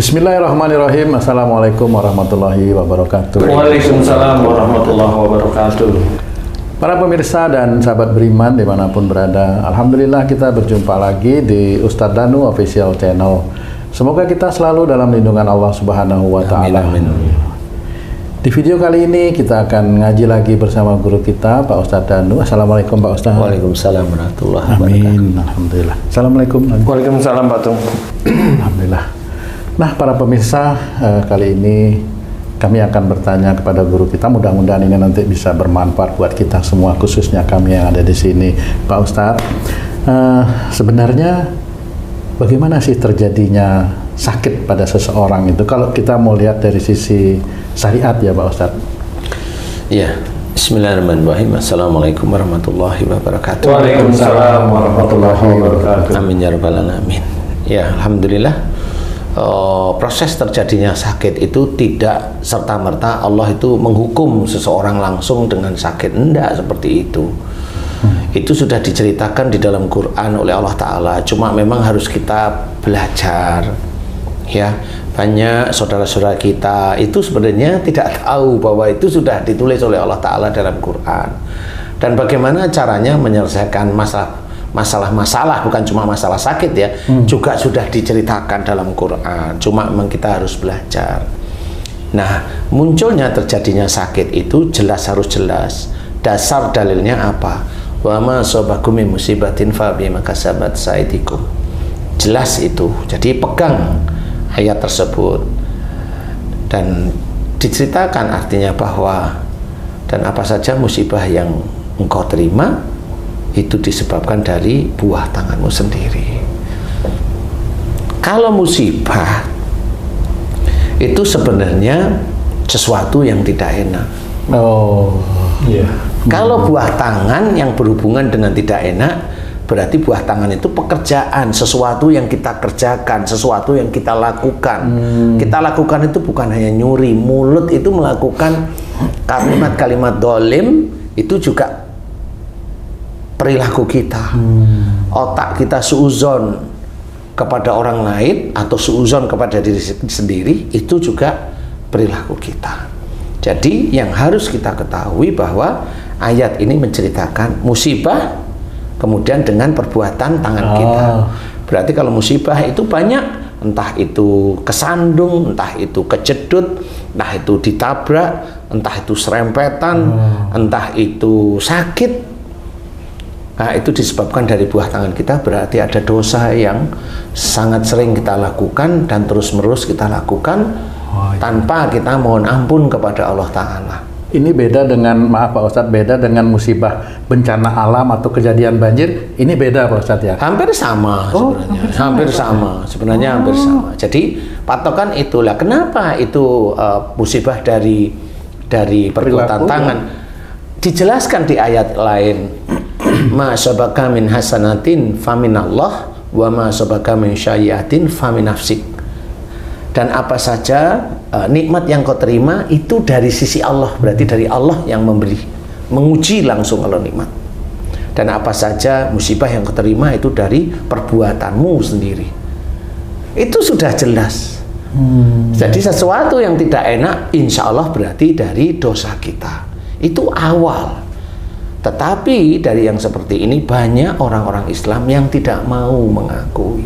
Bismillahirrahmanirrahim. Assalamualaikum warahmatullahi wabarakatuh. Waalaikumsalam warahmatullahi wabarakatuh. Para pemirsa dan sahabat beriman dimanapun berada, alhamdulillah kita berjumpa lagi di Ustadz Danu Official Channel. Semoga kita selalu dalam lindungan Allah Subhanahu wa Ta'ala. Di video kali ini kita akan ngaji lagi bersama guru kita, Pak Ustadz Danu. Assalamualaikum Pak Ustadz. Waalaikumsalam warahmatullahi wabarakatuh. Amin. Alhamdulillah. Assalamualaikum. Waalaikumsalam Pak Tung. Alhamdulillah. Nah, para pemirsa, kali ini kami akan bertanya kepada guru kita. Mudah-mudahan ini nanti bisa bermanfaat buat kita semua, khususnya kami yang ada di sini. Pak Ustadz, sebenarnya bagaimana sih terjadinya sakit pada seseorang itu? Kalau kita mau lihat dari sisi syariat ya Pak Ustadz. Ya, bismillahirrahmanirrahim. Assalamualaikum warahmatullahi wabarakatuh. Waalaikumsalam warahmatullahi wabarakatuh. Amin ya rabbal alamin. Ya, alhamdulillah. Proses terjadinya sakit itu tidak serta-merta Allah itu menghukum seseorang langsung dengan sakit. Enggak seperti itu. Itu sudah diceritakan di dalam Quran oleh Allah Ta'ala. Cuma memang harus kita belajar. Ya, banyak saudara-saudara kita itu sebenarnya tidak tahu bahwa itu sudah ditulis oleh Allah Ta'ala dalam Quran. Dan bagaimana caranya menyelesaikan masalah-masalah, bukan cuma masalah sakit ya, juga sudah diceritakan dalam Quran. Cuma memang kita harus belajar. Nah, munculnya terjadinya sakit itu harus jelas. Dasar dalilnya apa? Wa ma asabakum min musibatin fa bima kasabat aydikum. Jelas itu. Jadi pegang ayat tersebut. Dan diceritakan artinya bahwa dan apa saja musibah yang engkau terima itu disebabkan dari buah tanganmu sendiri. Kalau musibah itu sebenarnya sesuatu yang tidak enak. Oh, iya. Kalau buah tangan yang berhubungan dengan tidak enak, berarti buah tangan itu pekerjaan, sesuatu yang kita kerjakan, sesuatu yang kita lakukan. Kita lakukan itu bukan hanya nyuri, mulut itu melakukan kalimat-kalimat dolim, itu juga perilaku kita. Otak kita suuzon kepada orang lain atau suuzon kepada diri sendiri, itu juga perilaku kita. Jadi yang harus kita ketahui bahwa ayat ini menceritakan musibah kemudian dengan perbuatan tangan kita. Berarti kalau musibah itu banyak, entah itu kesandung, entah itu kejedut, entah itu ditabrak, entah itu serempetan, entah itu sakit. Nah, itu disebabkan dari buah tangan kita, berarti ada dosa yang sangat sering kita lakukan dan terus-menerus kita lakukan tanpa kita mohon ampun kepada Allah Ta'ala. Ini beda dengan, maaf Pak Ustadz, beda dengan musibah bencana alam atau kejadian banjir. Ini beda Pak Ustadz ya? Hampir sama sebenarnya. Hampir sama. Sebenarnya hampir sama. Jadi patokan itulah kenapa itu musibah dari perbuatan tangan. Dijelaskan di ayat lain. Ma sabaka min hasanatin faminallah wa ma sabaka min sayyiatin famin nafsik. Dan apa saja nikmat yang kau terima itu dari sisi Allah, berarti dari Allah yang memberi, menguji langsung kalau nikmat. Dan apa saja musibah yang kau terima itu dari perbuatanmu sendiri. Itu sudah jelas. Jadi sesuatu yang tidak enak insya Allah berarti dari dosa kita. Itu awal. Tetapi dari yang seperti ini banyak orang-orang Islam yang tidak mau mengakui.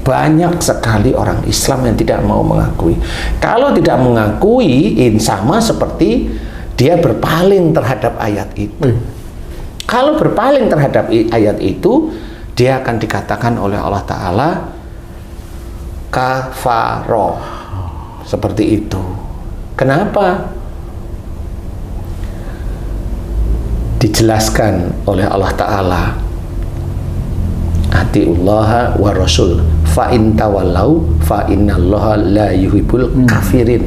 Banyak sekali orang Islam yang tidak mau mengakui. Kalau tidak mengakui, sama seperti dia berpaling terhadap ayat itu. Kalau berpaling terhadap ayat itu, dia akan dikatakan oleh Allah Ta'ala kafaroh. Seperti itu. Kenapa? Dijelaskan oleh Allah Ta'ala, atiullaha wa rasul fa in tawallau fa innallaha la yuhibbul kafirin.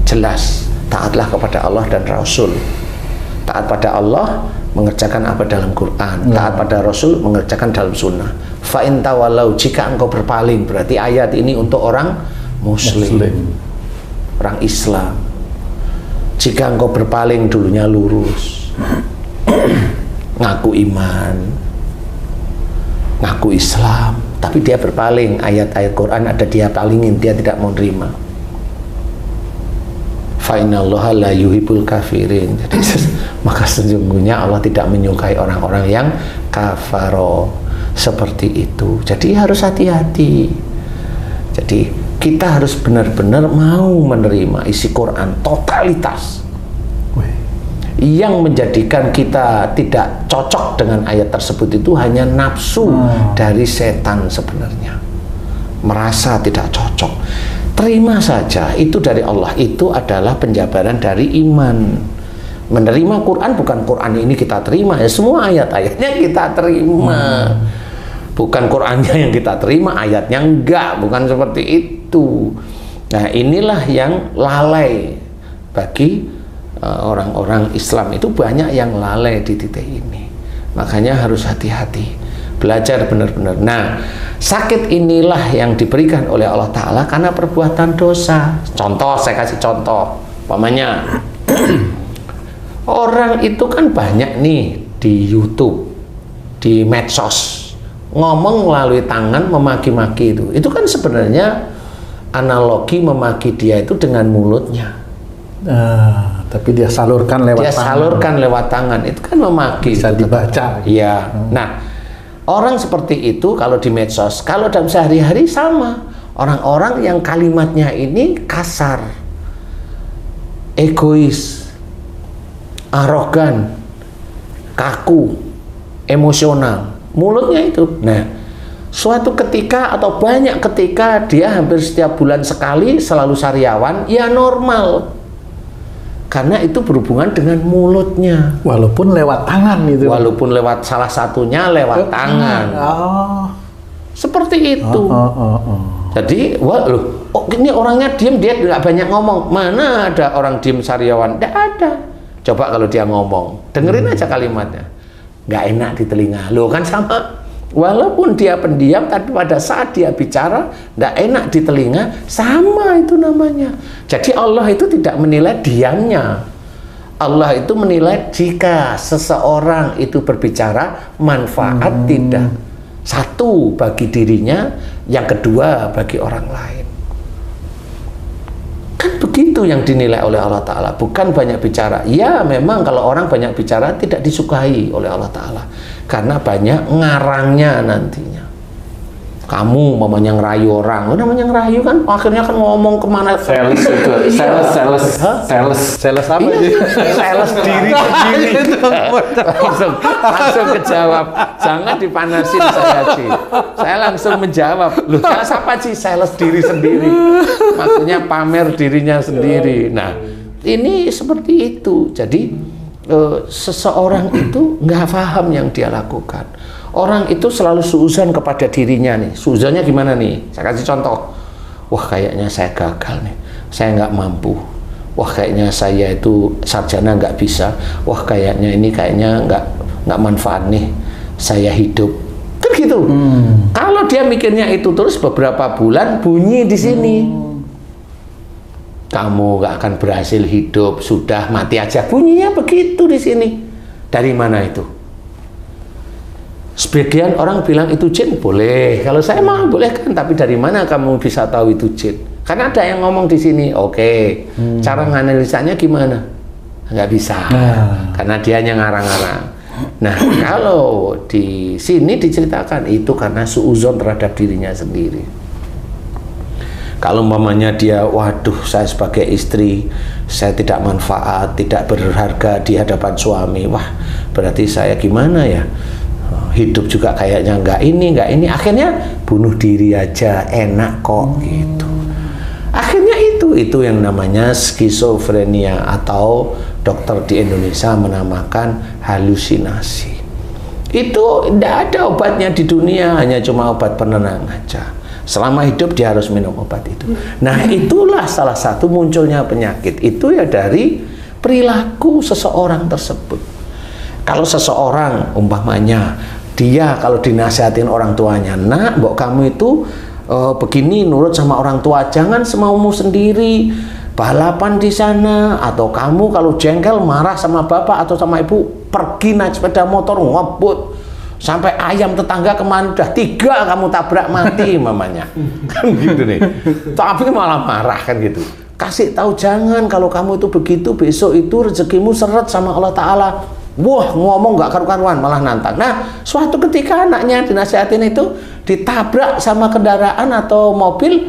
Jelas, taatlah kepada Allah dan Rasul. Taat pada Allah mengerjakan apa dalam Quran, taat pada Rasul mengerjakan dalam sunnah. Fa in tawallau, jika engkau berpaling, berarti ayat ini untuk orang muslim. Orang Islam. Jika engkau berpaling dulunya lurus, ngaku iman, ngaku Islam, tapi dia berpaling, ayat-ayat Quran ada dia palingin, dia tidak mau terima. Fa innallaha la yuhibbul kafirin. Jadi maka sesungguhnya Allah tidak menyukai orang-orang yang kafaro seperti itu. Jadi harus hati-hati. Jadi kita harus benar-benar mau menerima isi Quran totalitas. Yang menjadikan kita tidak cocok dengan ayat tersebut itu hanya nafsu dari setan sebenarnya. Merasa tidak cocok. Terima saja, itu dari Allah. Itu adalah penjabaran dari iman. Menerima Quran bukan Quran ini kita terima, ya semua ayat-ayatnya kita terima. Bukan Qurannya yang kita terima, ayatnya enggak, bukan seperti itu. Nah, inilah yang lalai bagi orang-orang Islam, itu banyak yang lalai di titik ini. Makanya harus hati-hati, belajar benar-benar. Nah, sakit inilah yang diberikan oleh Allah Ta'ala karena perbuatan dosa. Contoh, saya kasih contoh. Umpamanya orang itu kan banyak nih di YouTube, di medsos, ngomong melalui tangan, memaki-maki itu. Itu kan sebenarnya analogi memaki dia itu dengan mulutnya. Tapi dia salurkan lewat tangan. Dia salurkan lewat tangan. Itu kan memaki. Bisa dibaca. Iya. Nah, orang seperti itu kalau di medsos, kalau dalam sehari-hari sama. Orang-orang yang kalimatnya ini kasar, egois, arogan, kaku, emosional. Mulutnya itu. Nah, suatu ketika atau banyak ketika dia hampir setiap bulan sekali selalu sariawan, ya normal. Karena itu berhubungan dengan mulutnya. Walaupun lewat tangan itu. Walaupun lewat salah satunya lewat tangan. Seperti itu. Jadi, wah loh, ini orangnya diem, dia tidak banyak ngomong. Mana ada orang diem sariawan? Tidak ada. Coba kalau dia ngomong, dengerin aja kalimatnya. Nggak enak di telinga. Loh kan sama. Walaupun dia pendiam, tapi pada saat dia bicara tidak enak di telinga, sama itu namanya. Jadi Allah itu tidak menilai diamnya. Allah itu menilai jika seseorang itu berbicara manfaat tidak. Satu bagi dirinya, yang kedua bagi orang lain. Kan begitu yang dinilai oleh Allah Ta'ala. Bukan banyak bicara. Ya memang kalau orang banyak bicara tidak disukai oleh Allah Ta'ala. Karena banyak ngarangnya nantinya. Kamu mamanya ngerayu orang, namanya ngerayu kan akhirnya kan ngomong kemana? Sales itu, sales apa iya, sales diri sendiri. langsung kejawab. Jangan dipanasin saya Ci. Saya langsung menjawab. Loh, sales apa Ci? Sales diri sendiri. Maksudnya pamer dirinya sendiri. Nah, ini seperti itu. Jadi seseorang itu nggak paham yang dia lakukan. Orang itu selalu suuzon kepada dirinya nih. Suuzonnya gimana nih? Saya kasih contoh. Wah kayaknya saya gagal nih. Saya nggak mampu. Wah kayaknya saya itu sarjana nggak bisa. Wah kayaknya ini nggak manfaat nih. Saya hidup. Kan gitu. Kalau dia mikirnya itu terus beberapa bulan bunyi di sini. Kamu nggak akan berhasil hidup. Sudah mati aja. Bunyinya begitu di sini. Dari mana itu? Sebagian orang bilang itu jin, boleh. Kalau saya mah boleh kan, tapi dari mana kamu bisa tahu itu jin? Karena ada yang ngomong di sini, oke. Cara menganalisanya gimana? Nggak bisa, karena dia yang ngarang-ngarang. Nah, kalau di sini diceritakan itu karena suuzon terhadap dirinya sendiri. Kalau umpamanya dia, waduh, saya sebagai istri, saya tidak manfaat, tidak berharga di hadapan suami. Wah, berarti saya gimana ya? Hidup juga kayaknya nggak ini, akhirnya bunuh diri aja, enak kok gitu. Akhirnya itu yang namanya skizofrenia atau dokter di Indonesia menamakan halusinasi. Itu tidak ada obatnya di dunia, hanya cuma obat penenang aja. Selama hidup dia harus minum obat itu. Nah itulah salah satu munculnya penyakit itu ya dari perilaku seseorang tersebut. Kalau seseorang umpamanya dia kalau dinasihatin orang tuanya, nak, mbok kamu itu begini nurut sama orang tua, jangan semaumu sendiri, balapan di sana, atau kamu kalau jengkel marah sama bapak atau sama ibu, pergi naik sepeda motor ngebut, Sampai ayam tetangga kemarin udah 3 kamu tabrak mati mamanya. Kan gitu nih. Tapi malah marah kan gitu. Kasih tahu jangan, kalau kamu itu begitu besok itu rezekimu seret sama Allah Ta'ala. Wah, ngomong nggak karu-karuan, malah nantang. Nah, suatu ketika anaknya dinasihatin itu ditabrak sama kendaraan atau mobil,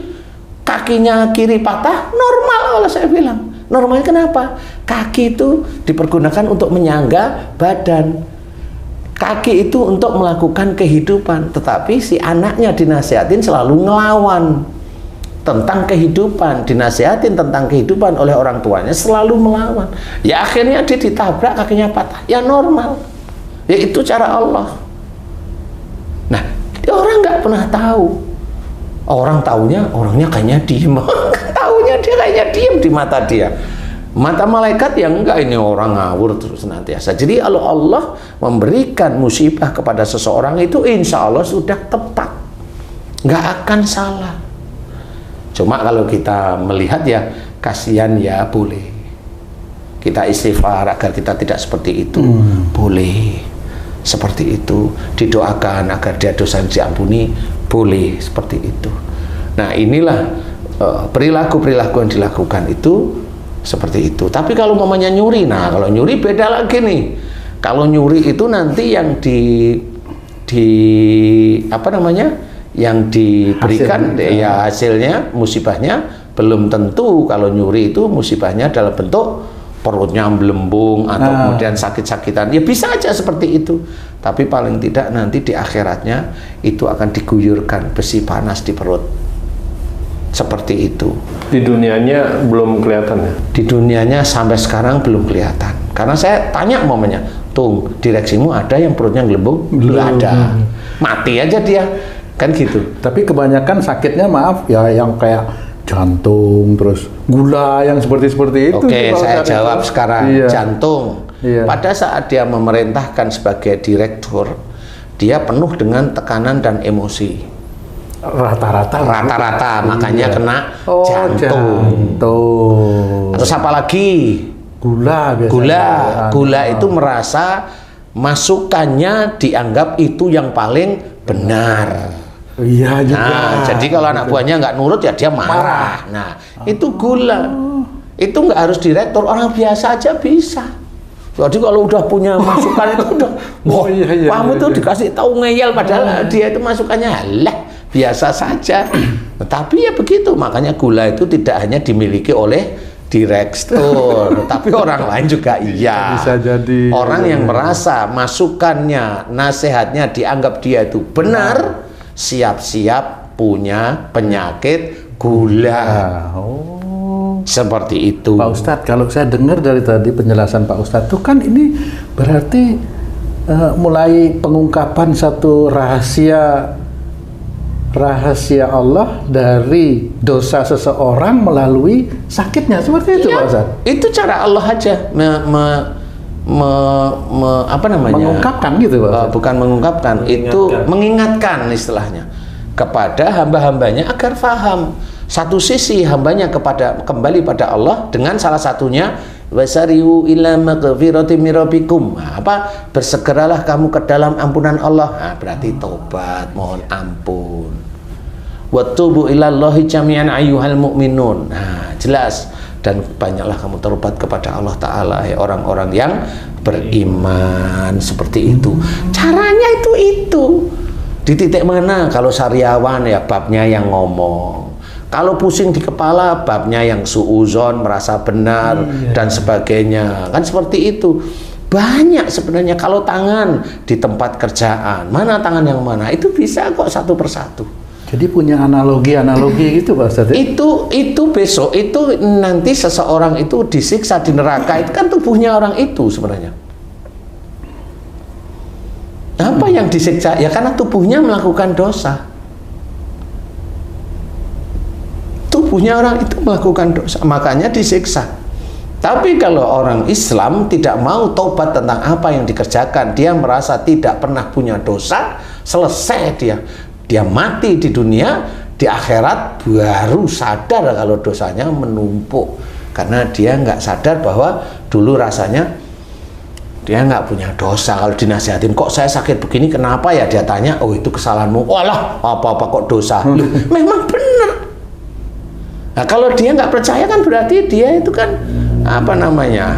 kakinya kiri patah, normal kalau saya bilang. Normalnya kenapa? Kaki itu dipergunakan untuk menyangga badan. Kaki itu untuk melakukan kehidupan, tetapi si anaknya dinasihatin selalu ngelawan tentang kehidupan, dinasihatin tentang kehidupan oleh orang tuanya selalu melawan. Ya akhirnya dia ditabrak, kakinya patah. Ya normal. Ya itu cara Allah. Nah, orang nggak pernah tahu. Orang taunya orangnya kayaknya diem. Taunya dia kayaknya diem di mata dia. Mata malaikat yang enggak, ini orang ngawur terus senantiasa. Jadi kalau Allah memberikan musibah kepada seseorang itu insya Allah sudah tepat, nggak akan salah. Cuma kalau kita melihat ya kasihan ya boleh. Kita istighfar agar kita tidak seperti itu, boleh. Seperti itu, didoakan agar dia dosanya diampuni, boleh seperti itu. Nah inilah perilaku-perilaku yang dilakukan itu seperti itu. Tapi kalau mamanya nyuri, nah kalau nyuri beda lagi nih. Kalau nyuri itu nanti yang apa namanya, yang diberikan ya hasilnya musibahnya belum tentu. Kalau nyuri itu musibahnya dalam bentuk perutnya melembung atau kemudian sakit-sakitan, ya bisa aja seperti itu. Tapi paling tidak nanti di akhiratnya itu akan diguyurkan besi panas di perut. Seperti itu. Di dunianya belum kelihatan ya? Di dunianya sampai sekarang belum kelihatan. Karena saya tanya momennya, Tung, direksimu ada yang perutnya gelembung? Belum ada. Mati aja dia. Kan gitu. Tapi kebanyakan sakitnya maaf ya yang kayak jantung, terus gula yang seperti itu. Oke, saya jawab sekarang. Iya. Jantung. Iya. Pada saat dia memerintahkan sebagai direktur, dia penuh dengan tekanan dan emosi. Rata-rata Makanya kena jantung. Terus apa lagi? Gula biasanya. Gula itu merasa masukannya dianggap itu yang paling benar. Iya juga. Nah, jadi kalau anak buahnya nggak nurut ya dia marah. Nah, itu gula. Itu nggak harus direktur, orang biasa aja bisa. Jadi kalau udah punya masukan itu udah, kamu tuh dikasih tahu ngeyel, padahal dia itu masukannya halah biasa saja. Tapi ya begitu, makanya gula itu tidak hanya dimiliki oleh direktur, tapi orang lain juga iya. Bisa jadi. Orang yang merasa masukannya, nasihatnya dianggap dia itu benar, siap-siap punya penyakit gula. Seperti itu. Pak Ustadz, kalau saya dengar dari tadi penjelasan Pak Ustadz itu kan ini berarti mulai pengungkapan satu rahasia Allah dari dosa seseorang melalui sakitnya, seperti itu, Pak Ustadz? Itu cara Allah aja apa namanya? Mengungkapkan gitu, Pak Ustadz? Bukan mengungkapkan, itu mengingatkan istilahnya kepada hamba-hambanya agar faham. Satu sisi hambanya kembali pada Allah dengan salah satunya wasari'u ila maghfiratin min rabbikum. Bersegeralah kamu ke dalam ampunan Allah. Nah, berarti tobat, mohon ampun. Watubu ilallahi jami'an ayyuhal mu'minun. Nah, jelas. Dan banyaklah kamu tobat kepada Allah Ta'ala, orang-orang yang beriman. Seperti itu. Caranya itu. Di titik mana? Kalau sariawan ya babnya yang ngomong. Kalau pusing di kepala, babnya yang suuzon, merasa benar, dan sebagainya. Kan seperti itu. Banyak sebenarnya. Kalau tangan di tempat kerjaan, mana tangan yang mana? Itu bisa kok satu persatu. Jadi punya analogi gitu, Pak Ustadz? Itu besok, itu nanti seseorang itu disiksa di neraka. Itu kan tubuhnya orang itu sebenarnya. Apa yang disiksa? Ya karena tubuhnya melakukan dosa. Tubuhnya orang itu melakukan dosa, makanya disiksa. Tapi kalau orang Islam tidak mau tobat tentang apa yang dikerjakan, dia merasa tidak pernah punya dosa, selesai dia mati di dunia, di akhirat baru sadar kalau dosanya menumpuk. Karena dia nggak sadar bahwa dulu rasanya Dia nggak punya dosa. Kalau dinasihatin, kok saya sakit begini, kenapa ya? Dia tanya, oh itu kesalahanmu. Walah, apa-apa kok dosa. Loh, memang benar. Nah, kalau dia nggak percaya kan berarti dia itu kan apa namanya,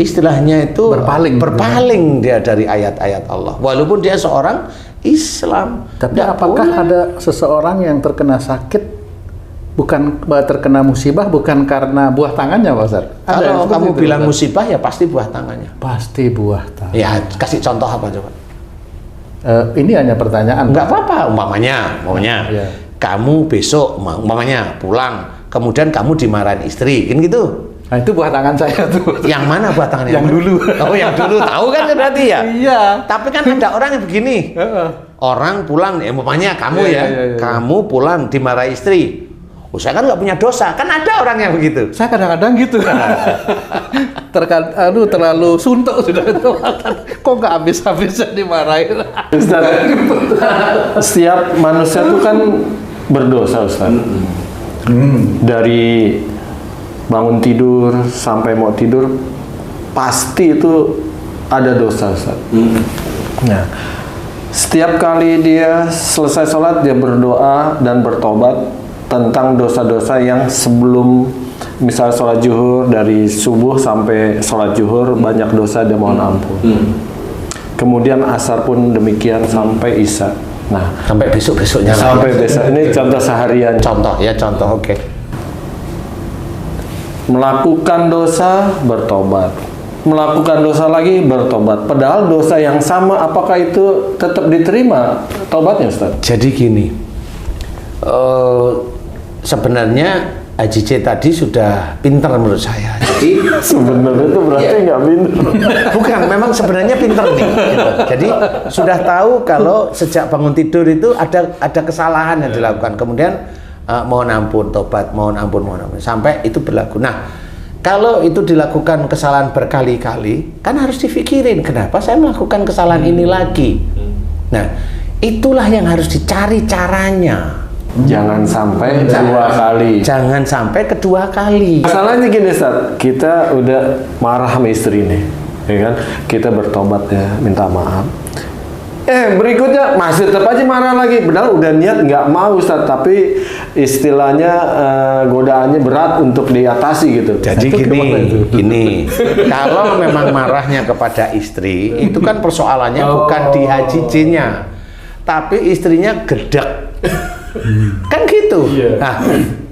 istilahnya itu berpaling dia dari ayat-ayat Allah. Walaupun dia seorang Islam. Tapi apakah ada seseorang yang terkena sakit bukan terkena musibah bukan karena buah tangannya, Pak Ustaz? Kalau kamu bilang musibah ya pasti buah tangannya. Pasti buah tangan. Ya, kasih contoh apa coba? Ini hanya pertanyaan. Nggak apa-apa, umpamanya ya. Kamu besok umpamanya pulang, kemudian kamu dimarahin istri, kan gitu. Nah, itu buah tangan saya tuh. Yang mana buah tangan? Yang dulu. Oh, yang dulu, tahu kan berarti ya? Iya. Tapi kan ada orang yang begini. Orang pulang, umpamanya kamu kamu pulang dimarahi istri. Oh, saya kan nggak punya dosa, kan ada orang yang begitu. Saya kadang-kadang gitu. Terlalu suntuk sudah itu. Kok nggak habis-habisnya dimarahin? Ustaz, setiap manusia itu kan berdosa, Ustaz. Dari bangun tidur sampai mau tidur pasti itu ada dosa, Ustaz. Nah, setiap kali dia selesai sholat dia berdoa dan bertobat tentang dosa-dosa yang sebelum misal sholat zuhur, dari subuh sampai sholat zuhur banyak dosa dia mohon ampun. Kemudian asar pun demikian sampai isya. Nah, sampai besok-besoknya. Sampai besok. Ini contoh seharian. Contoh, oke. Melakukan dosa, bertobat. Melakukan dosa lagi, bertobat. Padahal dosa yang sama, apakah itu tetap diterima tobatnya, Ustaz? Jadi gini, sebenarnya Haji C tadi sudah pinter menurut saya. Jadi sebenarnya itu berarti nggak pinter. Bukan, memang sebenarnya pinter nih. Gitu. Jadi sudah tahu kalau sejak bangun tidur itu ada kesalahan yang dilakukan. Kemudian mohon ampun, tobat, mohon ampun, sampai itu berlaku. Nah, kalau itu dilakukan kesalahan berkali-kali, kan harus dipikirin kenapa saya melakukan kesalahan ini lagi. Nah, itulah yang harus dicari caranya. Jangan sampai dua kali. Jangan sampai kedua kali. Masalahnya gini, Ustaz, kita udah marah sama istri nih, ya kan? Kita bertobat ya, minta maaf. Berikutnya masih tetap aja marah lagi. Padahal udah niat nggak mau, Ustaz, tapi istilahnya godaannya berat untuk diatasi gitu. Jadi gini, kalau memang marahnya kepada istri, itu kan persoalannya bukan di Haji C-nya, tapi istrinya gedek. Kan gitu. Nah,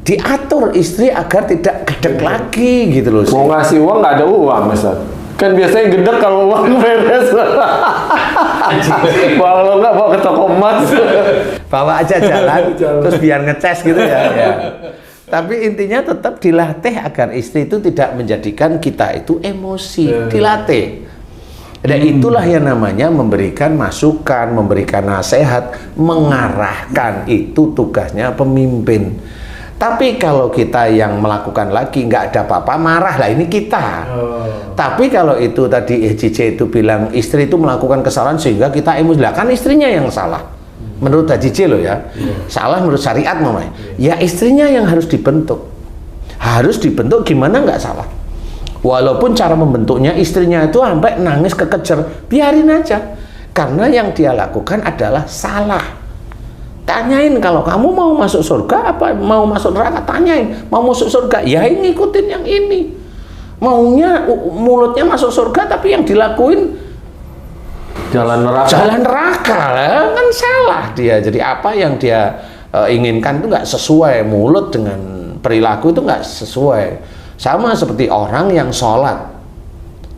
diatur istri agar tidak gedek lagi gitu loh. Mau ngasih uang nggak ada uang, Ustaz. Kan biasanya gedek kalau uang beres. Kalau nggak bawa ke toko emas. Bawa aja jalan, terus biar ngeces gitu ya. Tapi intinya tetap dilatih agar istri itu tidak menjadikan kita itu emosi. Dilatih. Dan itulah yang namanya memberikan masukan, memberikan nasihat, mengarahkan. Itu tugasnya pemimpin. Tapi kalau kita yang melakukan lagi nggak ada apa-apa, marah lah, ini kita. Tapi kalau itu tadi HJC itu bilang istri itu melakukan kesalahan sehingga kita emosi, lah kan istrinya yang salah. Menurut HJC loh ya, salah menurut syariat mamanya. Ya istrinya yang harus dibentuk. Harus dibentuk, gimana nggak salah. Walaupun cara membentuknya istrinya itu sampai nangis kekejar, biarin aja. Karena yang dia lakukan adalah salah. Tanyain, kalau kamu mau masuk surga apa mau masuk neraka, tanyain. Mau masuk surga, ya ini ikutin yang ini. Maunya mulutnya masuk surga tapi yang dilakuin jalan neraka. Jalan neraka, kan salah dia. Jadi apa yang dia inginkan itu nggak sesuai, mulut dengan perilaku itu nggak sesuai. Sama seperti orang yang sholat,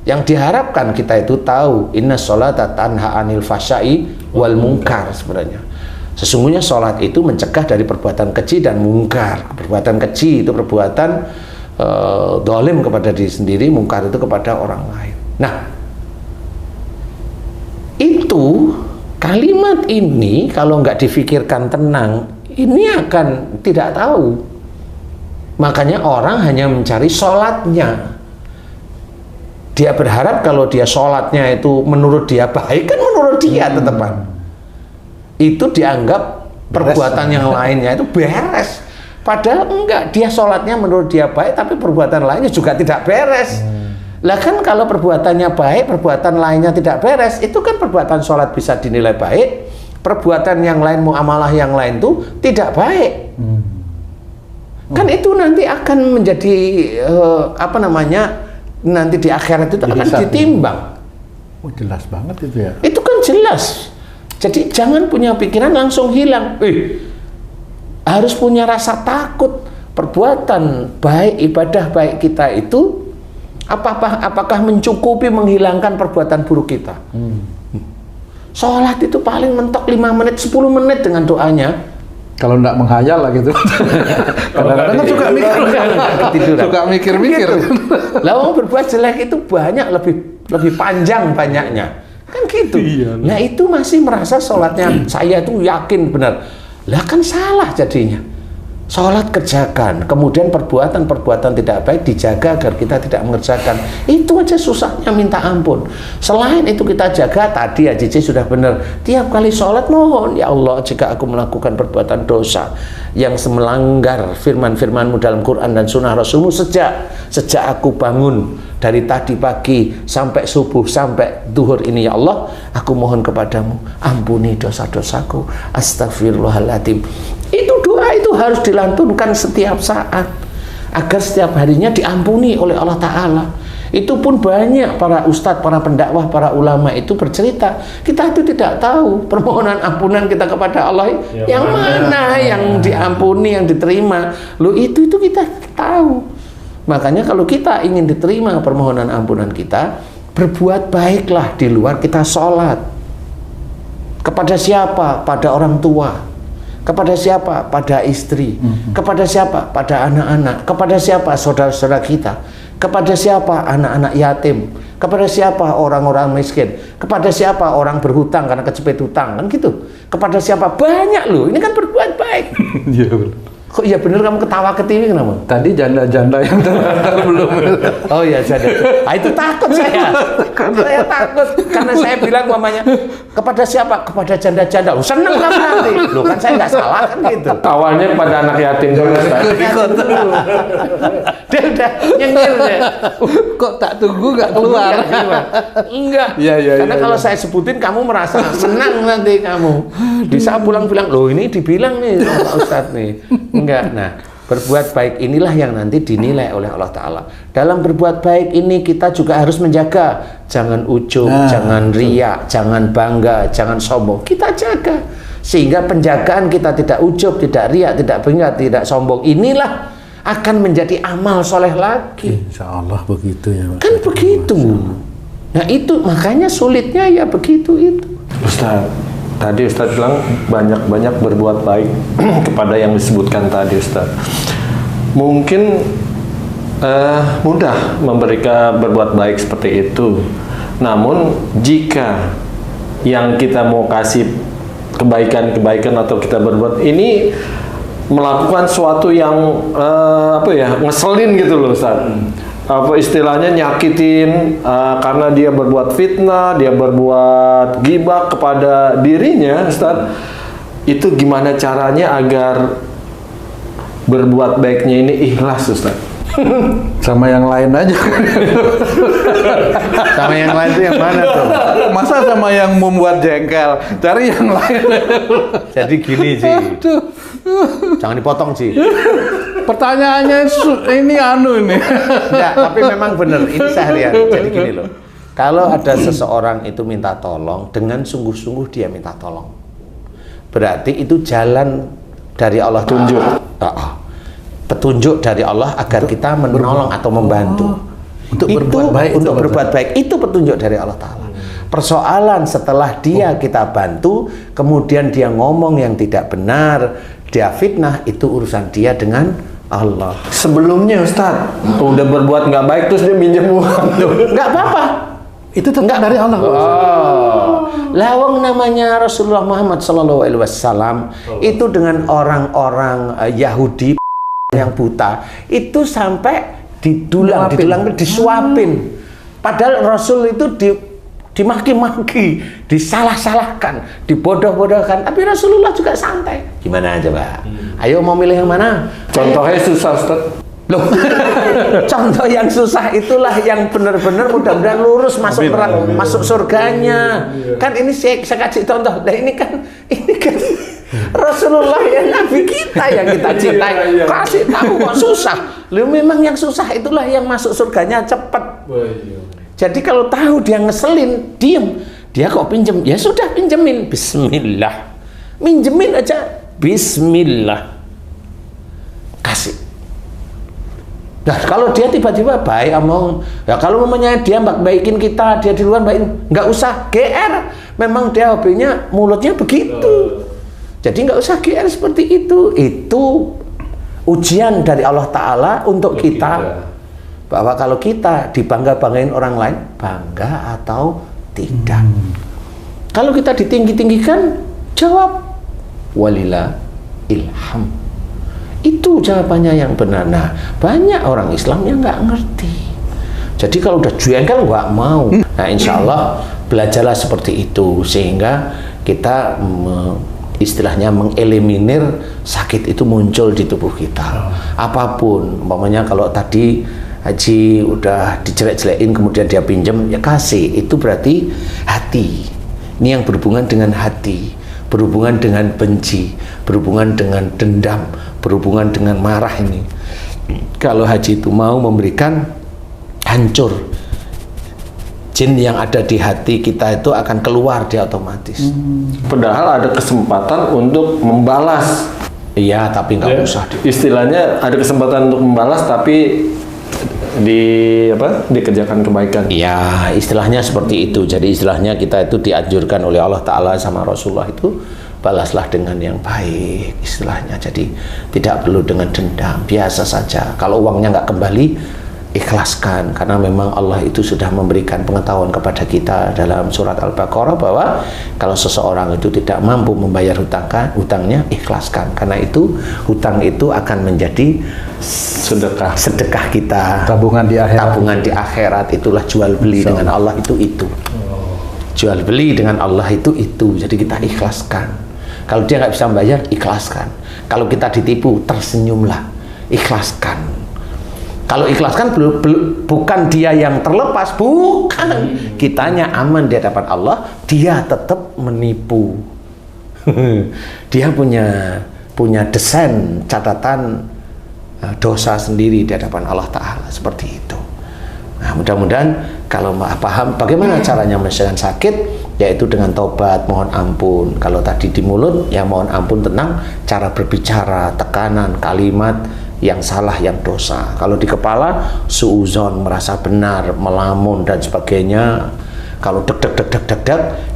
yang diharapkan kita itu tahu inna sholata tanha anil fahsya'i wal munkar. Sebenarnya sesungguhnya sholat itu mencegah dari perbuatan keji dan mungkar. Perbuatan keji itu perbuatan dolim kepada diri sendiri, mungkar itu kepada orang lain. Nah, itu kalimat ini kalau nggak difikirkan tenang, ini akan tidak tahu. Makanya orang hanya mencari sholatnya. Dia berharap kalau dia sholatnya itu menurut dia baik, kan menurut dia tetepan. Itu dianggap perbuatan yang lainnya itu beres. Padahal enggak, dia sholatnya menurut dia baik, tapi perbuatan lainnya juga tidak beres. Lah kan kalau perbuatannya baik, perbuatan lainnya tidak beres, itu kan perbuatan sholat bisa dinilai baik, perbuatan yang lain, muamalah yang lain tuh tidak baik. Kan itu nanti akan menjadi nanti di akhirat itu akan ditimbang. Oh, jelas banget itu ya. Itu kan jelas. Jadi jangan punya pikiran langsung hilang. Harus punya rasa takut. Perbuatan baik, ibadah baik kita itu apakah mencukupi menghilangkan perbuatan buruk kita? Sholat itu paling mentok 5 menit, 10 menit dengan doanya. Kalau enggak menghayal lah gitu. Kadang-kadang kan suka mikir. Suka mikir-mikir. Lah orang berbuat jelek itu banyak, lebih panjang banyaknya. Kan gitu. Nah itu masih merasa sholatnya saya itu yakin benar. Lah kan salah jadinya. Sholat kerjakan, kemudian perbuatan-perbuatan tidak baik dijaga agar kita tidak mengerjakan. Itu aja susahnya minta ampun. Selain itu kita jaga, tadi ya Cici sudah benar. Tiap kali sholat mohon, ya Allah jika aku melakukan perbuatan dosa yang melanggar firman-firman-Mu dalam Quran dan Sunnah Rasul-Mu sejak aku bangun dari tadi pagi sampai subuh sampai duhur ini, ya Allah aku mohon kepadamu ampuni dosa-dosaku, astagfirullahaladzim. Itu doa itu harus dilantunkan setiap saat agar setiap harinya diampuni oleh Allah Ta'ala. Itu pun banyak para ustadz, para pendakwah, para ulama itu bercerita, kita itu tidak tahu permohonan ampunan kita kepada Allah yang mana yang diampuni, yang diterima. Loh itu kita tahu. Makanya kalau kita ingin diterima permohonan ampunan kita, berbuat baiklah di luar kita sholat. Kepada siapa? Pada orang tua. Kepada siapa? Pada istri. Kepada siapa? Pada anak-anak. Kepada siapa? Saudara-saudara kita. Kepada siapa? Anak-anak yatim. Kepada siapa? Orang-orang miskin. Kepada siapa? Orang berhutang karena kecepet hutang. Kan gitu. Kepada siapa? Banyak loh. Ini kan berbuat baik. Iya betul. Kok iya bener kamu ketawa ke TV kenapa? Tadi janda-janda yang terdaftar belum. Oh iya janda. Itu takut saya. Saya takut karena saya bilang mamanya kepada siapa? Kepada janda-janda. Seneng kamu nanti. Loh kan saya nggak salah kan gitu. Awalnya pada anak yatim dulu. Dia udah nyengir deh. Kok tak tunggu nggak keluar? Enggak. Iya, Karena kalau saya sebutin kamu merasa senang nanti kamu. Bisa pulang bilang, loh ini dibilang nih Pak Ustadz nih. Enggak. Nah, berbuat baik inilah yang nanti dinilai oleh Allah Ta'ala. Dalam berbuat baik ini kita juga harus menjaga. Jangan ujub, jangan riak, jangan bangga, jangan sombong. Kita jaga. Sehingga penjagaan kita tidak ujub, tidak riak, tidak bangga, tidak sombong. Inilah akan menjadi amal soleh lagi. Insya Allah begitu ya. Kan begitu. Nah itu makanya sulitnya ya begitu itu. Ustaz, tadi Ustaz bilang banyak-banyak berbuat baik kepada yang disebutkan tadi Ustaz. Mungkin mudah memberikan berbuat baik seperti itu. Namun jika yang kita mau kasih kebaikan-kebaikan atau kita berbuat ini melakukan suatu yang ngeselin gitu loh Ustaz. Apa istilahnya nyakitin karena dia berbuat fitnah, dia berbuat ghibah kepada dirinya Ustaz. Itu gimana caranya agar berbuat baiknya ini ikhlas Ustaz? Sama yang lain aja. Sama yang lain itu yang mana tuh? Masa sama yang membuat jengkel? Cari yang lain. Jadi gini Ci. Jangan dipotong Ci. Pertanyaannya ini ini. Enggak, tapi memang benar ini seharian. Jadi gini loh. Kalau ada seseorang itu minta tolong dengan sungguh-sungguh dia minta tolong. Berarti itu jalan dari Allah tunjuk. Petunjuk dari Allah agar kita menolong atau membantu. Untuk berbuat baik. Untuk berbuat baik itu petunjuk dari Allah Ta'ala. Persoalan setelah dia kita bantu, kemudian dia ngomong yang tidak benar, dia fitnah, itu urusan dia dengan Allah. Sebelumnya Ustaz, udah berbuat nggak baik terus dia minjem uang. Nggak apa-apa. Itu tetap dari Allah. Lawang namanya Rasulullah Muhammad SAW itu dengan orang-orang Yahudi yang buta itu sampai didulang, disuapin. Padahal Rasul itu dimaki-maki, disalah-salahkan, dibodoh-bodohkan. Tapi Rasulullah juga santai. Gimana aja Pak? Ayo mau milih yang mana? Contohnya susah Ustaz. Loh, contoh yang susah itulah yang benar-benar mudah-mudahan lurus masuk neraka, masuk surganya. Kan ini saya kasih contoh. Nah ini kan Rasulullah yang Nabi kita yang kita cintai. Kasih tahu kok susah. Loh memang yang susah itulah yang masuk surganya cepat. Jadi kalau tahu dia ngeselin, diem. Dia kok pinjem, ya sudah pinjemin. Bismillah. Minjemin aja. Bismillah. Kasih. Nah, kalau dia tiba-tiba baik omong, ya kalau memangnya dia baikin kita, dia di luar baikin, nggak usah GR. Memang dia hobinya mulutnya begitu. Jadi nggak usah GR seperti itu. Itu ujian dari Allah Ta'ala untuk kita. Bahwa kalau kita dibangga-banggain orang lain, bangga atau tidak. Kalau kita ditinggi-tinggikan, jawab walillah ilham. Itu jawabannya yang benar. Nah, banyak orang Islam yang nggak ngerti. Jadi kalau udah jengkel nggak mau. Nah, insya Allah belajarlah seperti itu sehingga kita istilahnya mengeliminir sakit itu muncul di tubuh kita. Apapun, umpamanya kalau tadi Haji udah dijelek-jelekin kemudian dia pinjam, ya kasih. Itu berarti hati. Ini yang berhubungan dengan hati, berhubungan dengan benci, berhubungan dengan dendam, berhubungan dengan marah ini. Kalau Haji itu mau memberikan, hancur. Jin yang ada di hati kita itu akan keluar dia otomatis. Padahal ada kesempatan untuk membalas. Iya, tapi nggak usah. Istilahnya ada kesempatan untuk membalas, tapi dikerjakan kebaikan. Iya, istilahnya seperti itu. Jadi istilahnya kita itu dianjurkan oleh Allah Ta'ala sama Rasulullah itu balaslah dengan yang baik istilahnya. Jadi tidak perlu dengan dendam, biasa saja. Kalau uangnya nggak kembali, ikhlaskan, karena memang Allah itu sudah memberikan pengetahuan kepada kita dalam surat Al-Baqarah bahwa kalau seseorang itu tidak mampu membayar hutangnya, ikhlaskan, karena itu hutang itu akan menjadi sedekah kita, tabungan di akhirat. Itulah jual beli dengan Allah itu. Jual beli dengan Allah itu. Jadi kita ikhlaskan. Kalau dia nggak bisa membayar, ikhlaskan. Kalau kita ditipu, tersenyumlah, ikhlaskan. Kalau ikhlaskan bukan dia yang terlepas, bukan. Kitanya aman di hadapan Allah, dia tetap menipu. Dia punya desain catatan dosa sendiri di hadapan Allah Ta'ala, seperti itu. Nah, mudah-mudahan kalau paham bagaimana caranya menyelesaikan sakit, yaitu dengan tobat, mohon ampun. Kalau tadi di mulut, ya mohon ampun tentang cara berbicara, tekanan, kalimat yang salah, yang dosa. Kalau di kepala, suuzon, merasa benar, melamun dan sebagainya. Kalau deg-deg,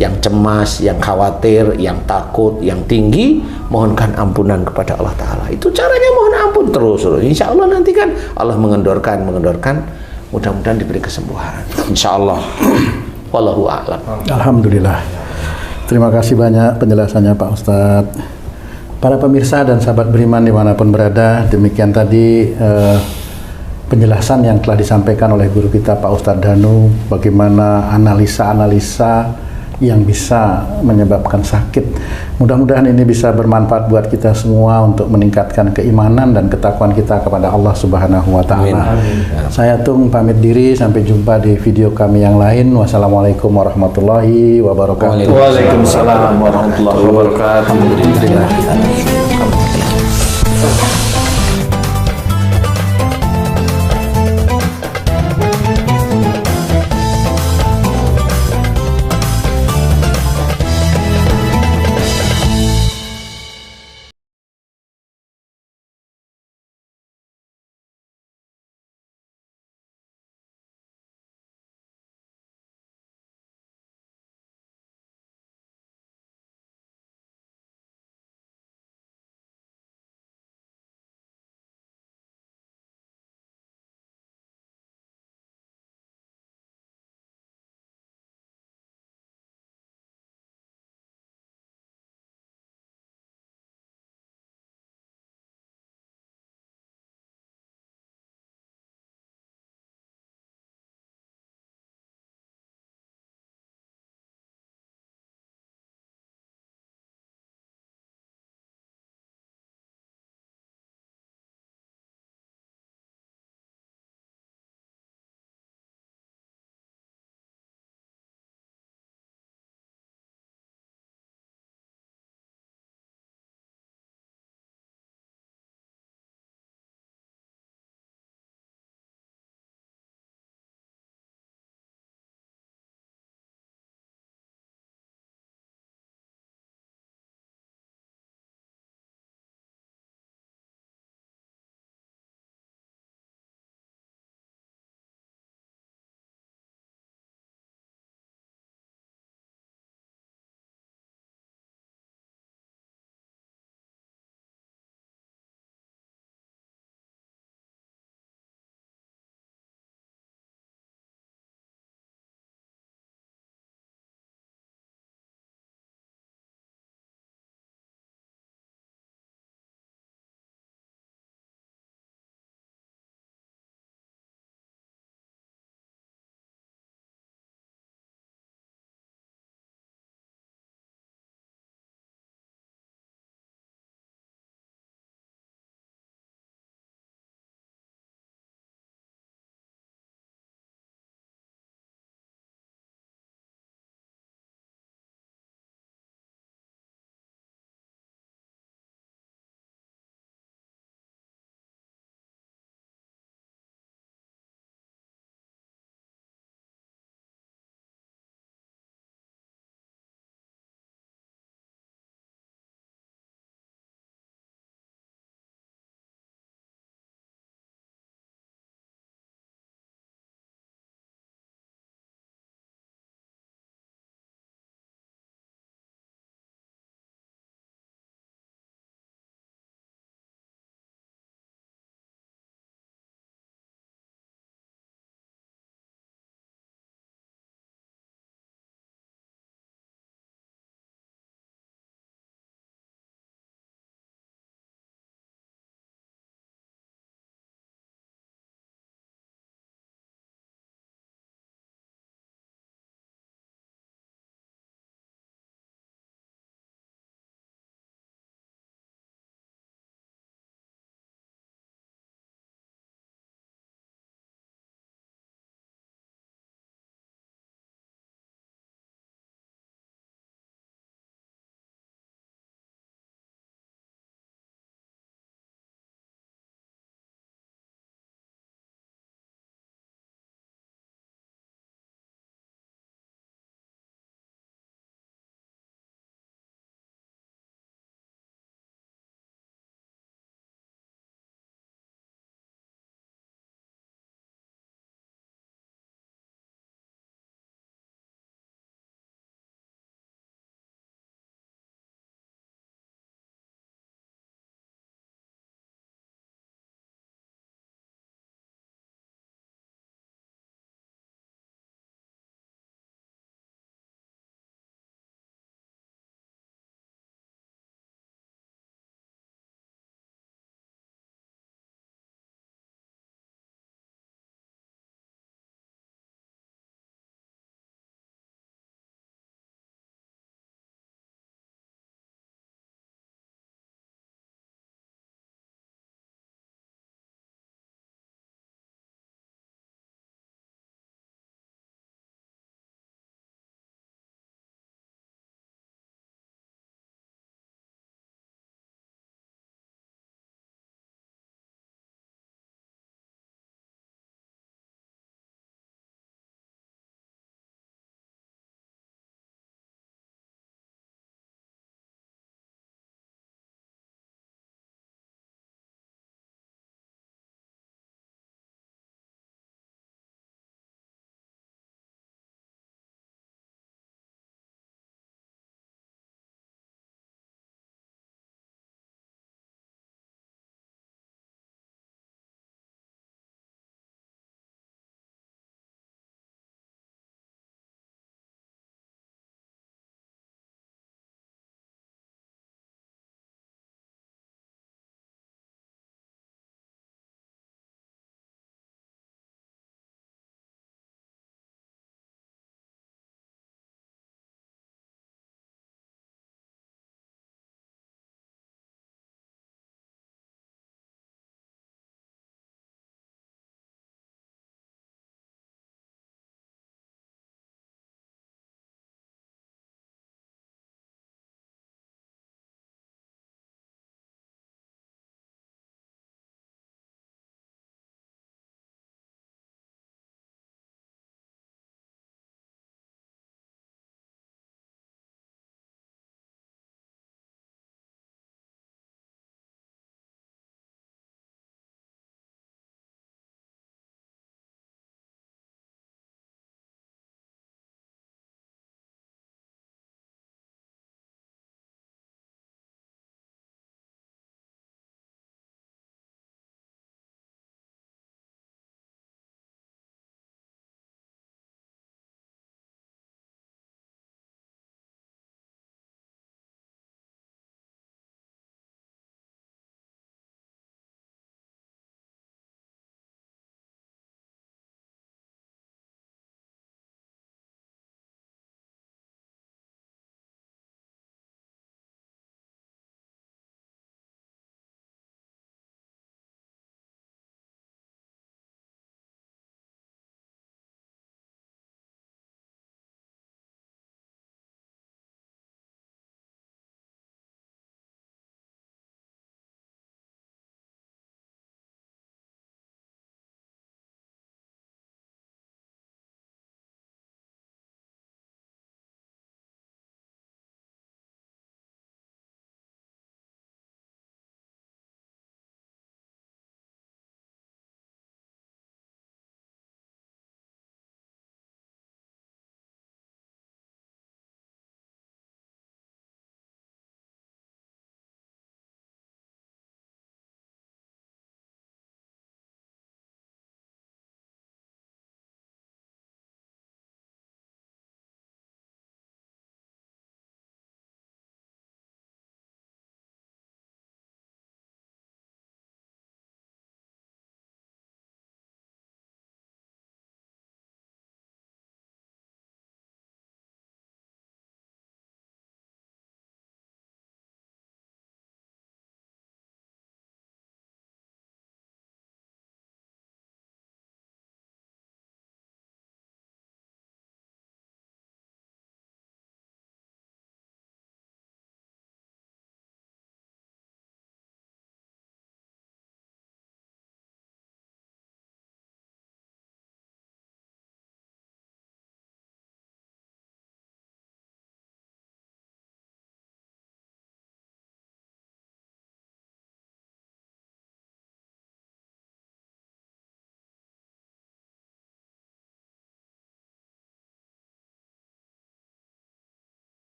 yang cemas, yang khawatir, yang takut, yang tinggi, mohonkan ampunan kepada Allah Ta'ala. Itu caranya mohon ampun terus. Insya Allah nanti kan Allah mengendorkan. Mudah-mudahan diberi kesembuhan. Insya Allah. Wallahu a'lam. Alhamdulillah. Terima kasih banyak penjelasannya Pak Ustadz. Para pemirsa dan sahabat beriman dimanapun berada, demikian tadi penjelasan yang telah disampaikan oleh guru kita Pak Ustadz Danu, bagaimana analisa-analisa yang bisa menyebabkan sakit. Mudah-mudahan ini bisa bermanfaat buat kita semua untuk meningkatkan keimanan dan ketakwaan kita kepada Allah Subhanahu wa Ta'ala. Saya Tung pamit diri, sampai jumpa di video kami yang lain. Wassalamualaikum warahmatullahi wabarakatuh. Waalaikumsalam warahmatullahi wabarakatuh. Alhamdulillah.